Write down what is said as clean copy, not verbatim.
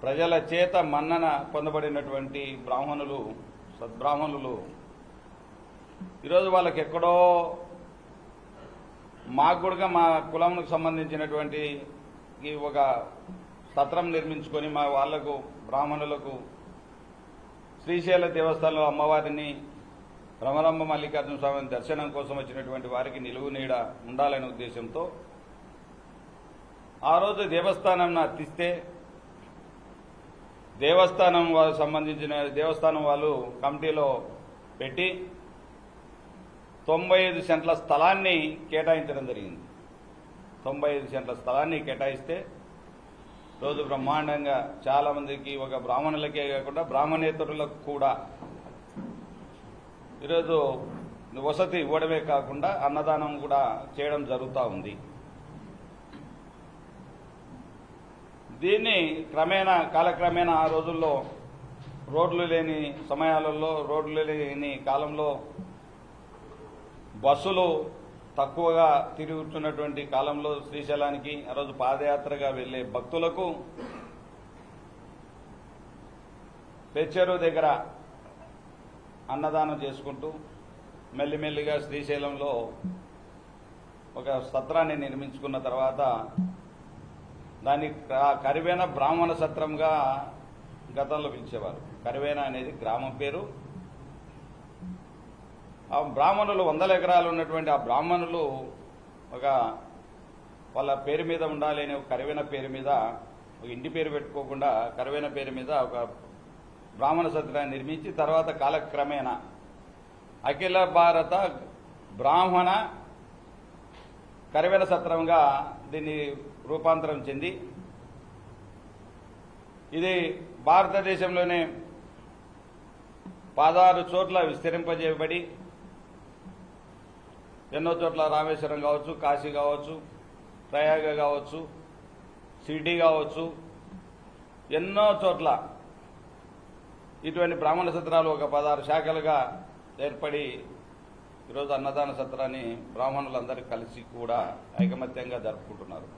ప్రజల చేత మన్నన పొందబడినటువంటి బ్రాహ్మణులు, సద్బ్రాహ్మణులు ఈరోజు వాళ్ళకి ఎక్కడో మాకు కూడా మా కులంకు సంబంధించినటువంటి ఒక సత్రం నిర్మించుకొని మా వాళ్లకు బ్రాహ్మణులకు శ్రీశైల దేవస్థానంలో అమ్మవారిని భ్రమరంభ మల్లికార్జున స్వామిని దర్శనం కోసం వచ్చినటువంటి వారికి నిలువు నీడ ఉండాలనే ఉద్దేశంతో ఆ రోజు దేవస్థానం తీస్తే దేవస్థానం వాళ్ళకు సంబంధించిన దేవస్థానం వాళ్ళు కమిటీలో పెట్టి 95 సెంట్ల స్థలాన్ని కేటాయించడం జరిగింది. 95 సెంట్ల స్థలాన్ని కేటాయిస్తే రోజు బ్రహ్మాండంగా చాలా మందికి ఒక బ్రాహ్మణులకే కాకుండా బ్రాహ్మణేతరులకు కూడా ఈరోజు వసతి ఇవ్వడమే కాకుండా అన్నదానం కూడా చేయడం జరుగుతూ ఉంది. దీన్ని కాలక్రమేణా ఆ రోజుల్లో రోడ్లు లేని సమయాలలో, రోడ్లు లేని కాలంలో బస్సులు తక్కువగా తిరుగుతున్నటువంటి కాలంలో శ్రీశైలానికి ఆ రోజు పాదయాత్రగా వెళ్లే భక్తులకు పెచ్చెరు దగ్గర అన్నదానం చేసుకుంటూ మెల్లిమెల్లిగా శ్రీశైలంలో ఒక సత్రాన్ని నిర్మించుకున్న తర్వాత దాన్ని కరివేన బ్రాహ్మణ సత్రంగా గతంలో పిలిచేవారు. కరివేన అనేది గ్రామం పేరు. ఆ బ్రాహ్మణులు 100 ఎకరాలు ఉన్నటువంటి ఆ బ్రాహ్మణులు ఒక వాళ్ళ పేరు మీద ఉండాలి అనే కరివేన పేరు మీద, ఒక ఇంటి పేరు పెట్టుకోకుండా కరివేన పేరు మీద ఒక బ్రాహ్మణ సత్రాన్ని నిర్మించి తర్వాత కాలక్రమేణా అఖిల భారత బ్రాహ్మణ కరివేన సత్రంగా దీన్ని రూపాంతరం చెంది ఇది భారతదేశంలోనే 16 చోట్ల విస్తరింపజేయబడి ఎన్నో చోట్ల రామేశ్వరం కావచ్చు, కాశీ కావచ్చు, ప్రయాగ కావచ్చు, షిర్డీ కావచ్చు, ఎన్నో చోట్ల ఇటువంటి బ్రాహ్మణ సత్రాలు ఒక 16 శాఖలుగా ఏర్పడి ఈరోజు అన్నదాన సత్రాన్ని బ్రాహ్మణులందరూ కలిసి కూడా ఐకమత్యంగా జరుపుకుంటున్నారు.